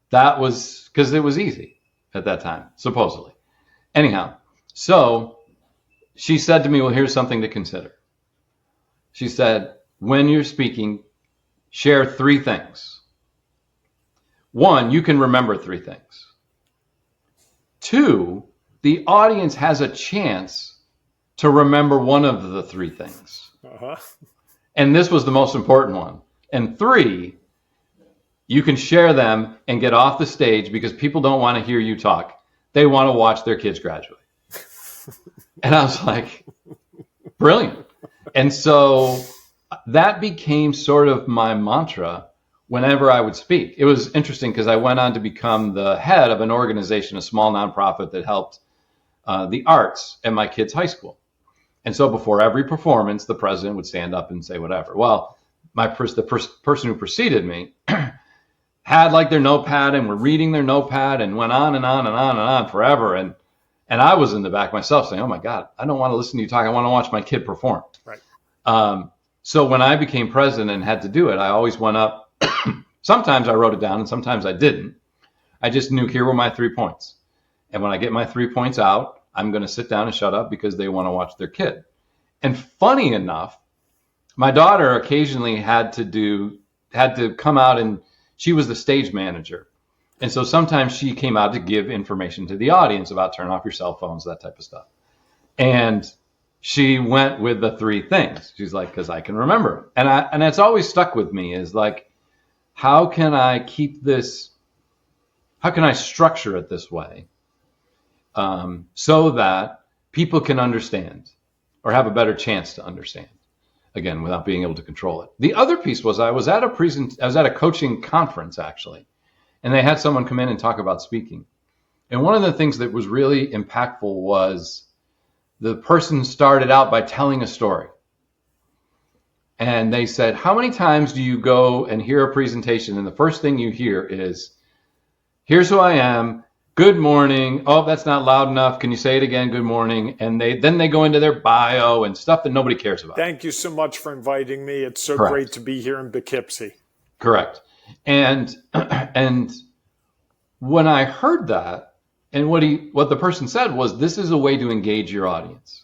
That was because it was easy at that time, supposedly. Anyhow, so she said to me, well, here's something to consider. She said, when you're speaking, share 3 things. 1, you can remember 3 things. 2, the audience has a chance to remember one of the 3 things. Uh-huh. And this was the most important one. And 3, you can share them and get off the stage because people don't want to hear you talk. They want to watch their kids graduate. And I was like, brilliant. And so that became sort of my mantra whenever I would speak. It was interesting because I went on to become the head of an organization, a small nonprofit that helped the arts at my kids' high school. And so before every performance, the president would stand up and say whatever. Well, the person who preceded me had like their notepad and were reading their notepad and went on and on and on and on forever. And I was in the back myself saying, oh my God, I don't want to listen to you talk. I want to watch my kid perform. Right. So when I became president and had to do it, I always went up. Sometimes I wrote it down and sometimes I didn't. I just knew here were my 3 points. And when I get my 3 points out, I'm going to sit down and shut up because they want to watch their kid. And funny enough, my daughter occasionally had to come out, and she was the stage manager. And so sometimes she came out to give information to the audience about turn off your cell phones, that type of stuff. And she went with the 3 things. She's like, because I can remember. And it's always stuck with me is like, how can I keep this, how can I structure it this way so that people can understand or have a better chance to understand, again, without being able to control it. The other piece was I was at a coaching conference, actually, and they had someone come in and talk about speaking. And one of the things that was really impactful was the person started out by telling a story. And they said, how many times do you go and hear a presentation and the first thing you hear is, here's who I am, good morning, oh, that's not loud enough, can you say it again, good morning? And then they go into their bio and stuff that nobody cares about. Thank you so much for inviting me. It's so Correct. Great to be here in Poughkeepsie. Correct. And and when I heard that, and what the person said was, this is a way to engage your audience.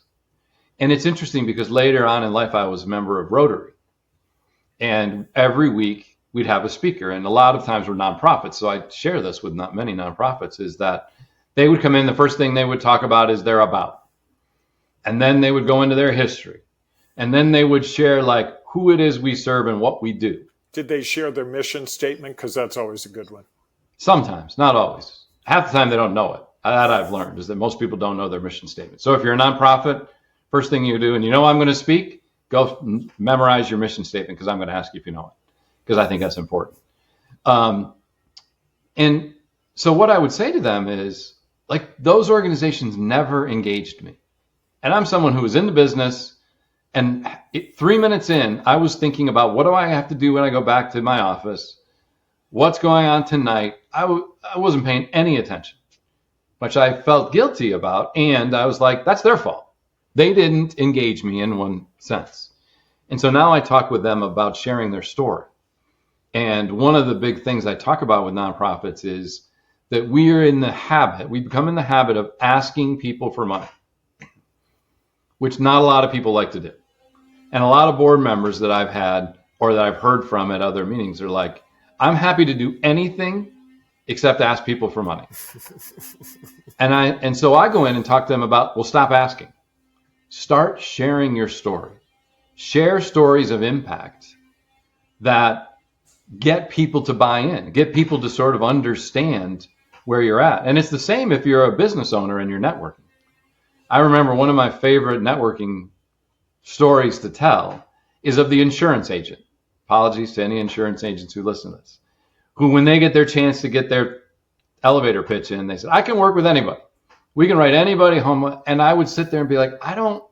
And it's interesting because later on in life, I was a member of Rotary. And every week we'd have a speaker. And a lot of times we're nonprofits. So I share this with not many nonprofits, is that they would come in, the first thing they would talk about is their about. And then they would go into their history. And then they would share like who it is we serve and what we do. Did they share their mission statement? Because that's always a good one. Sometimes, not always. Half the time they don't know it. That I've learned is that most people don't know their mission statement. So if you're a nonprofit, first thing you do, and you know I'm going to speak, go memorize your mission statement, because I'm going to ask you if you know it, because I think that's important. And so what I would say to them is, like, those organizations never engaged me. And I'm someone who was in the business, and 3 minutes in, I was thinking about, what do I have to do when I go back to my office? What's going on tonight? I wasn't paying any attention, which I felt guilty about. And I was like, that's their fault. They didn't engage me in one sense. And so now I talk with them about sharing their story. And one of the big things I talk about with nonprofits is that we become in the habit of asking people for money, which not a lot of people like to do. And a lot of board members that I've had or that I've heard from at other meetings are like, I'm happy to do anything except ask people for money. And so I go in and talk to them about, well, stop asking. Start sharing your story. Share stories of impact that get people to buy in, get people to sort of understand where you're at. And it's the same if you're a business owner and you're networking. I remember one of my favorite networking stories to tell is of the insurance agent. Apologies to any insurance agents who listen to this, who, when they get their chance to get their elevator pitch in, they said, I can work with anybody. We can write anybody home. And I would sit there and be like, I don't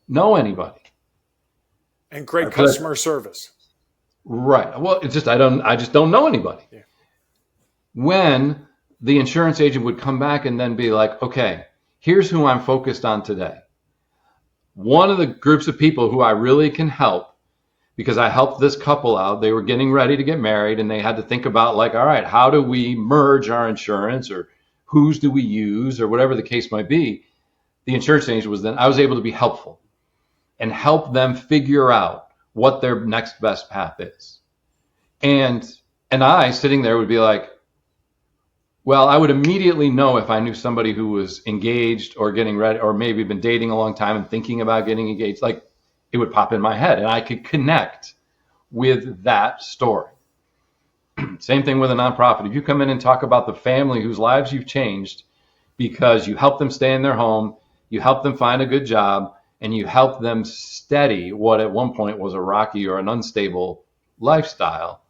know anybody. And great customer service. Right. Well, it's just, I just don't know anybody. Yeah. When the insurance agent would come back and then be like, okay, here's who I'm focused on today. One of the groups of people who I really can help, because I helped this couple out. They were getting ready to get married and they had to think about, like, all right, how do we merge our insurance, or whose do we use, or whatever the case might be. The insurance agent was I was able to be helpful and help them figure out what their next best path is. And I, sitting there, would be like, well, I would immediately know if I knew somebody who was engaged or getting ready, or maybe been dating a long time and thinking about getting engaged. Like, it would pop in my head and I could connect with that story. Same thing with a nonprofit. If you come in and talk about the family whose lives you've changed because you help them stay in their home, you help them find a good job, and you help them steady what at one point was a rocky or an unstable lifestyle,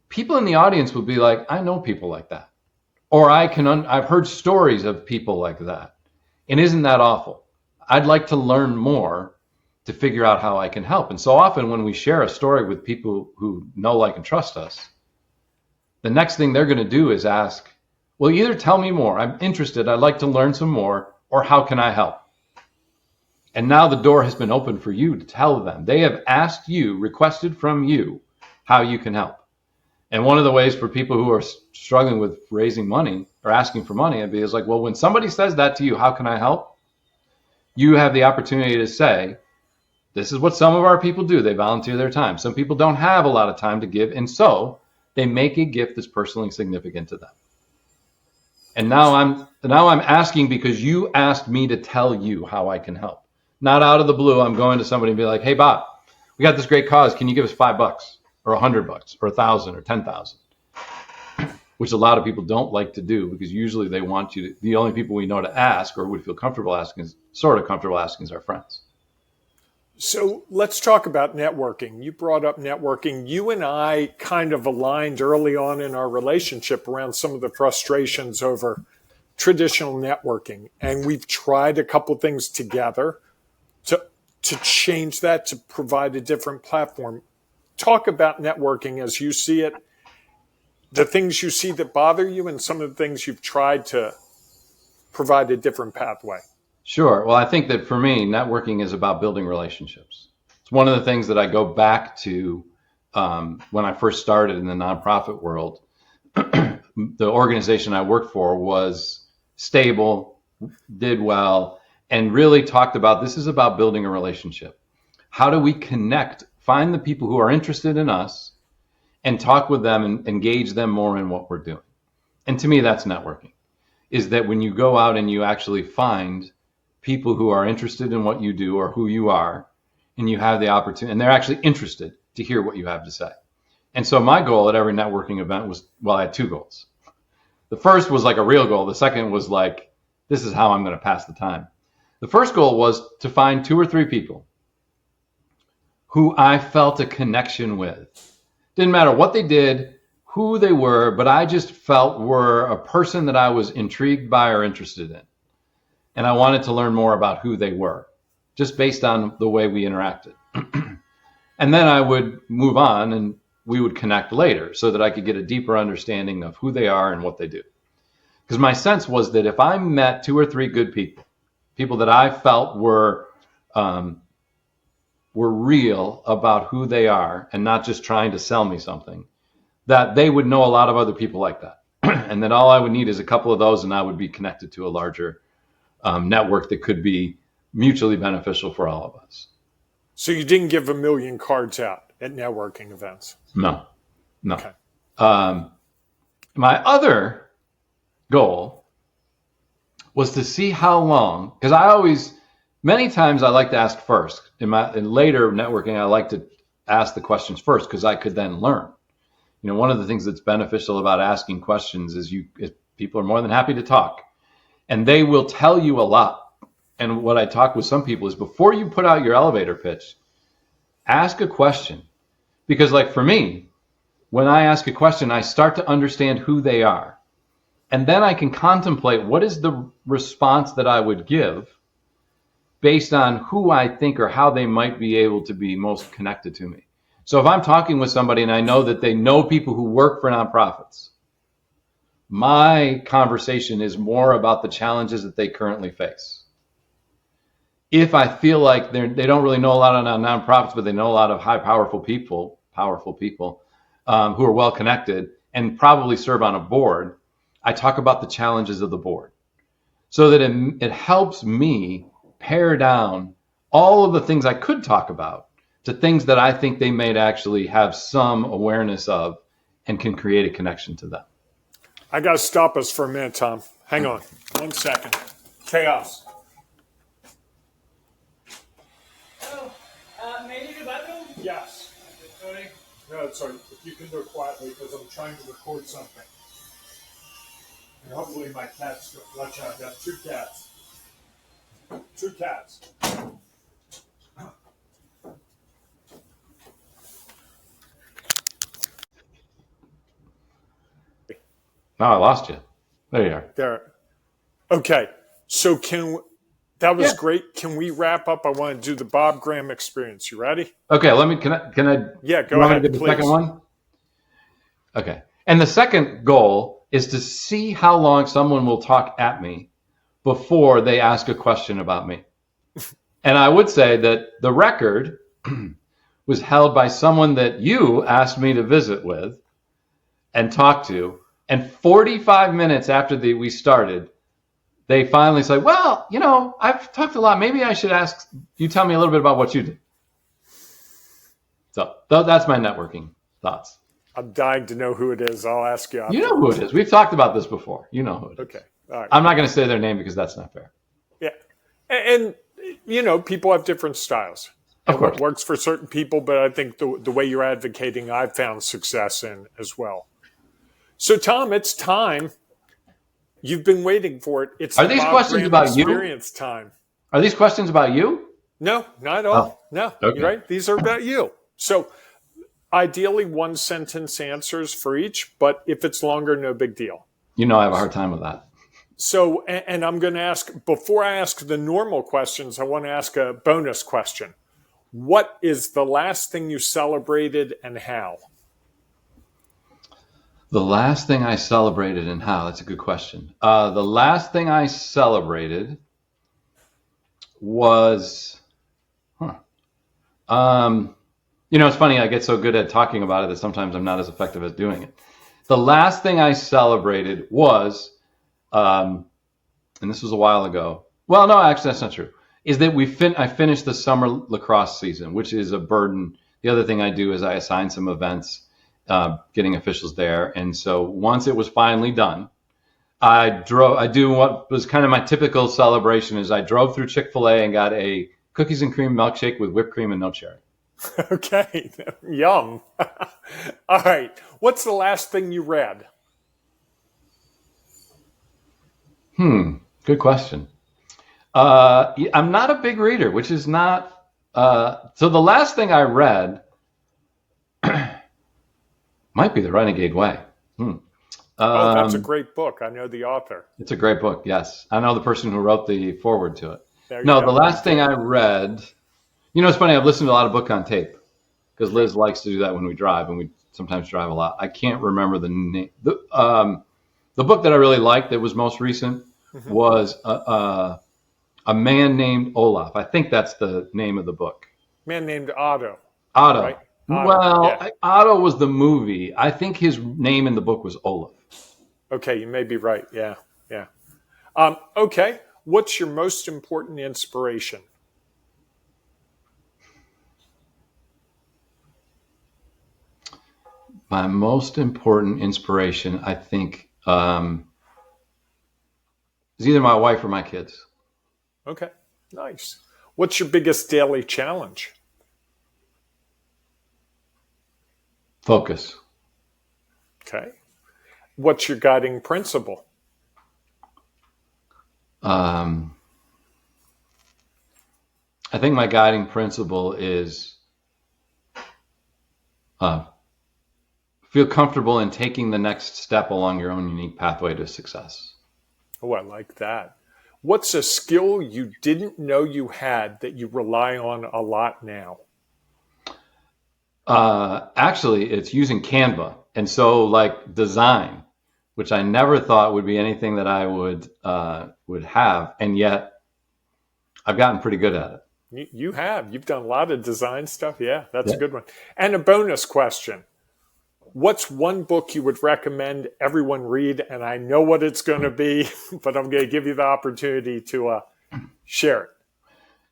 people in the audience will be like, I know people like that. Or I've heard stories of people like that. And isn't that awful? I'd like to learn more to figure out how I can help. And so often when we share a story with people who know, like, and trust us, the next thing they're going to do is ask, well, either tell me more, I'm interested, I'd like to learn some more, or how can I help? And now the door has been opened for you to tell them. They have asked you, requested from you, how you can help. And one of the ways for people who are struggling with raising money or asking for money, is like, well, when somebody says that to you, how can I help? You have the opportunity to say, this is what some of our people do. They volunteer their time. Some people don't have a lot of time to give. And so they make a gift that's personally significant to them. And now I'm asking because you asked me to tell you how I can help. Not out of the blue, I'm going to somebody and be like, hey, Bob, we got this great cause. Can you give us $5 or $100 or $1,000 or $10,000? Which a lot of people don't like to do, because usually they want you to, the only people we know to ask or would feel comfortable asking is our friends. So let's talk about networking. You brought up networking. You and I kind of aligned early on in our relationship around some of the frustrations over traditional networking. And we've tried a couple things together to change that, to provide a different platform. Talk about networking as you see it, the things you see that bother you, and some of the things you've tried to provide a different pathway. Sure. Well, I think that for me, networking is about building relationships. It's one of the things that I go back to when I first started in the nonprofit world, the organization I worked for was stable, did well, and really talked about this is about building a relationship. How do we connect, find the people who are interested in us and talk with them and engage them more in what we're doing? And to me, that's networking, is that when you go out and you actually find people who are interested in what you do or who you are, and you have the opportunity, and they're actually interested to hear what you have to say. And so my goal at every networking event was, well, I had two goals. The first was like a real goal. The second was like, this is how I'm going to pass the time. The first goal was to find 2 or 3 people who I felt a connection with. Didn't matter what they did, who they were, but I just felt were a person that I was intrigued by or interested in. And I wanted to learn more about who they were, just based on the way we interacted. And then I would move on and we would connect later so that I could get a deeper understanding of who they are and what they do. Because my sense was that if I met 2 or 3 good people, people that I felt were real about who they are and not just trying to sell me something, that they would know a lot of other people like that. And that all I would need is a couple of those and I would be connected to a larger network that could be mutually beneficial for all of us. So you didn't give 1 million cards out at networking events? No. Okay. My other goal was to see how long, because I always, many times I like to ask first. In later networking, I like to ask the questions first because I could then learn. You know, one of the things that's beneficial about asking questions is people are more than happy to talk, and they will tell you a lot. And what I talk with some people is before you put out your elevator pitch, ask a question. Because like for me, when I ask a question, I start to understand who they are. And then I can contemplate what is the response that I would give based on who I think or how they might be able to be most connected to me. So if I'm talking with somebody and I know that they know people who work for nonprofits, my conversation is more about the challenges that they currently face. If I feel like they don't really know a lot of nonprofits, but they know a lot of powerful people who are well connected and probably serve on a board, I talk about the challenges of the board so that it helps me pare down all of the things I could talk about to things that I think they may actually have some awareness of and can create a connection to them. I got to stop us for a minute, Tom. Hang on 1 second. Chaos. May I use the bathroom? Yes. Sorry. No, sorry. If you can do it quietly because I'm trying to record something. And hopefully my cats don't. Watch out. I've got 2 cats. 2 cats. No, I lost you. There you are. There. Okay. So that was great. Can we wrap up? I want to do the Bob Graham experience. You ready? Okay, can I? Yeah, go ahead, The please. second one? Okay. And the second goal is to see how long someone will talk at me before they ask a question about me. And I would say that the record was held by someone that you asked me to visit with and talk to. And 45 minutes after we started, they finally said, well, you know, I've talked a lot. Maybe I should ask you, tell me a little bit about what you did. So that's my networking thoughts. I'm dying to know who it is. I'll ask you. You know who it is. We've talked about this before. You know who it is. Okay. All right. I'm not going to say their name because that's not fair. Yeah. And, you know, people have different styles. Of course. It works for certain people, but I think the way you're advocating, I've found success in as well. So, Tom, it's time. You've been waiting for it. It's Are these Bob questions Graham about you? experience time. Are these questions about you? No, not at all. Oh, No, okay. right? These are about you. So, ideally, 1-sentence answers for each, but if it's longer, no big deal. You know I have a hard time with that. So, and I'm going to ask, before I ask the normal questions, I want to ask a bonus question. What is the last thing you celebrated and how? The last thing I celebrated and how? That's a good question. The last thing I celebrated was, It's funny. I get so good at talking about it that sometimes I'm not as effective at doing it. The last thing I celebrated was, and this was a while ago. Well, no, actually, that's not true. Is that I finished the summer lacrosse season, which is a burden. The other thing I do is I assign some events, getting officials there. And so once it was finally done, I do what was kind of my typical celebration is I drove through Chick-fil-A and got a cookies and cream milkshake with whipped cream and no cherry. Okay. Yum. All right. What's the last thing you read? Good question. I'm not a big reader, which is not. So the last thing I read might be The Renegade Way. That's a great book. I know the author. It's a great book. Yes, I know the person who wrote the foreword to it. There you No, go. the last thing I read. It's funny. I've listened to a lot of book on tape because Liz likes to do that when we drive, and we sometimes drive a lot. I can't remember the name. The book that I really liked that was most recent was A Man Named Olaf. I think that's the name of the book. Man Named Otto. Otto. Right? Otto. Well, Yeah. Otto was the movie. I think his name in the book was Olaf. Okay, you may be right. Yeah, yeah. Okay, what's your most important inspiration? My most important inspiration, I think, is either my wife or my kids. Okay, nice. What's your biggest daily challenge? Focus. Okay. What's your guiding principle? I think my guiding principle is feel comfortable in taking the next step along your own unique pathway to success. Oh, I like that. What's a skill you didn't know you had that you rely on a lot now? Actually, it's using Canva. And so like design, which I never thought would be anything that I would have. And yet I've gotten pretty good at it. You have. You've done a lot of design stuff. Yeah, that's a good one. And a bonus question. What's one book you would recommend everyone read? And I know what it's going to be, but I'm going to give you the opportunity to share it.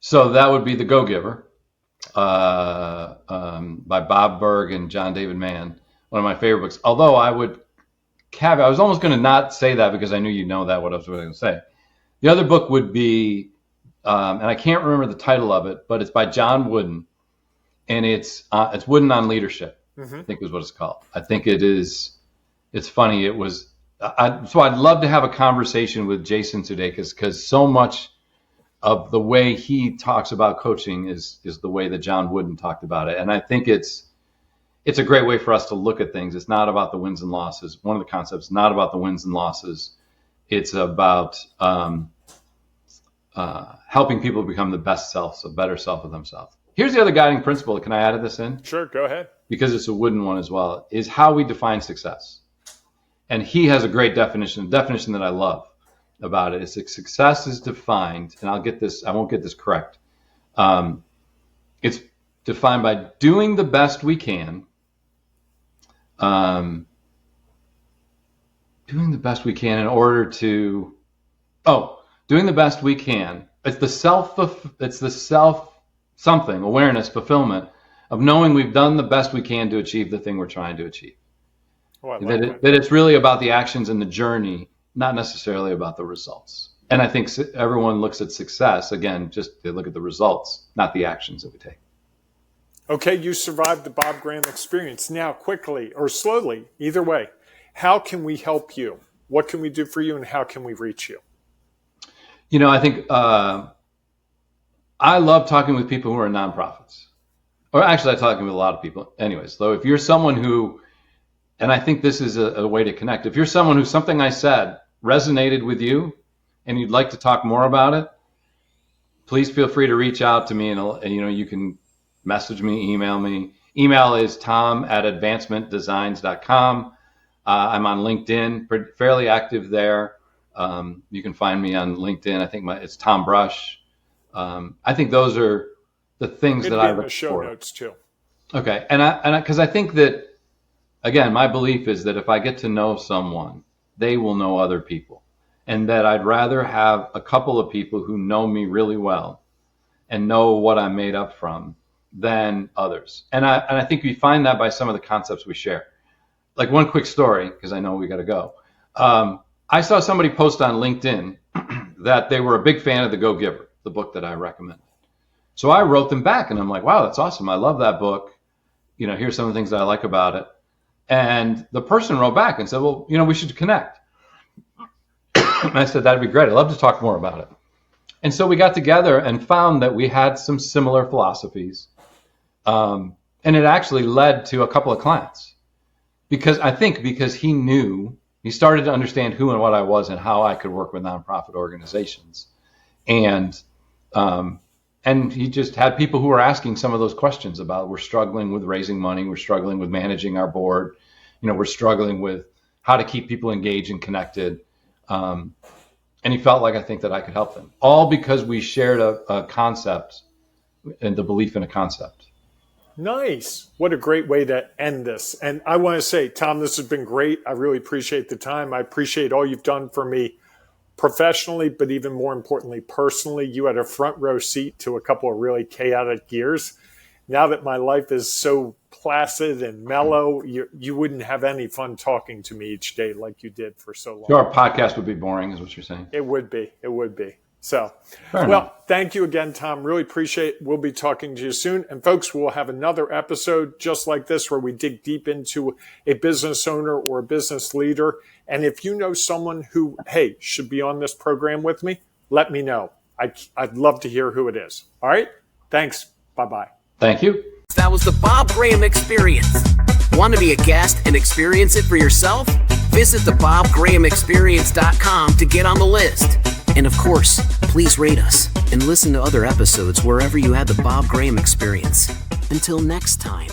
So that would be The Go-Giver by Bob Berg and John David Mann. One of my favorite books. Although I would caveat, I was almost going to not say that because I knew you'd know that what I was going to say. The other book would be, and I can't remember the title of it, but it's by John Wooden, and it's Wooden on Leadership. I think is what it's called. I think it is. It's funny. It was. So I'd love to have a conversation with Jason Sudeikis because so much of the way he talks about coaching is the way that John Wooden talked about it, and I think it's a great way for us to look at things. It's not about the wins and losses. One of the concepts, not about the wins and losses. It's about helping people become the best selves, a better self of themselves. Here's the other guiding principle. Can I add this in? Sure, go ahead. Because it's a Wooden one as well, is how we define success. And he has a great definition that I love about it. Is that success is defined, and I won't get this correct. It's defined by doing the best we can. Doing the best we can in order to, doing the best we can. It's the self something, awareness, fulfillment of knowing we've done the best we can to achieve the thing we're trying to achieve. That it's really about the actions and the journey, not necessarily about the results. And I think everyone looks at success, again, just they look at the results, not the actions that we take. Okay, you survived the Bob Graham experience. Now, quickly or slowly, either way, how can we help you? What can we do for you, and how can we reach you? I think I love talking with people who are nonprofits. Or actually, I'm talking with a lot of people. Anyways, so if you're someone who, and I think this is a way to connect. If you're someone who something I said resonated with you and you'd like to talk more about it, please feel free to reach out to me and you can message me, email me. Email is tom@advancementdesigns.com. I'm on LinkedIn, fairly active there. You can find me on LinkedIn. I think it's Tom Brush. I think those are the things that I in the look show for. notes too. Okay. And because I think that, again, my belief is that if I get to know someone, they will know other people, and that I'd rather have a couple of people who know me really well and know what I'm made up from than others. And I think we find that by some of the concepts we share. Like one quick story, because I know we got to go. I saw somebody post on LinkedIn that they were a big fan of The Go-Giver, the book that I recommend. So I wrote them back, and I'm like, wow, that's awesome. I love that book. Here's some of the things that I like about it. And the person wrote back and said, well, we should connect. And I said, that'd be great. I'd love to talk more about it. And so we got together and found that we had some similar philosophies. And it actually led to a couple of clients. Because he started to understand who and what I was and how I could work with nonprofit organizations. And he just had people who were asking some of those questions about, we're struggling with raising money, we're struggling with managing our board, we're struggling with how to keep people engaged and connected. And he felt like I think that I could help them, all because we shared a concept and the belief in a concept. Nice. What a great way to end this. And I want to say, Tom, this has been great. I really appreciate the time. I appreciate all you've done for me professionally, but even more importantly, personally. You had a front row seat to a couple of really chaotic years. Now that my life is so placid and mellow, you wouldn't have any fun talking to me each day like you did for so long. So our podcast would be boring, is what you're saying. It would be. So, well, thank you again, Tom. Really appreciate it. We'll be talking to you soon. And folks, we'll have another episode just like this where we dig deep into a business owner or a business leader. And if you know someone who, should be on this program with me, let me know. I'd love to hear who it is. All right? Thanks. Bye-bye. Thank you. That was the Bob Graham Experience. Want to be a guest and experience it for yourself? Visit thebobgrahamexperience.com to get on the list. And of course, please rate us and listen to other episodes wherever you had the Bob Graham Experience. Until next time.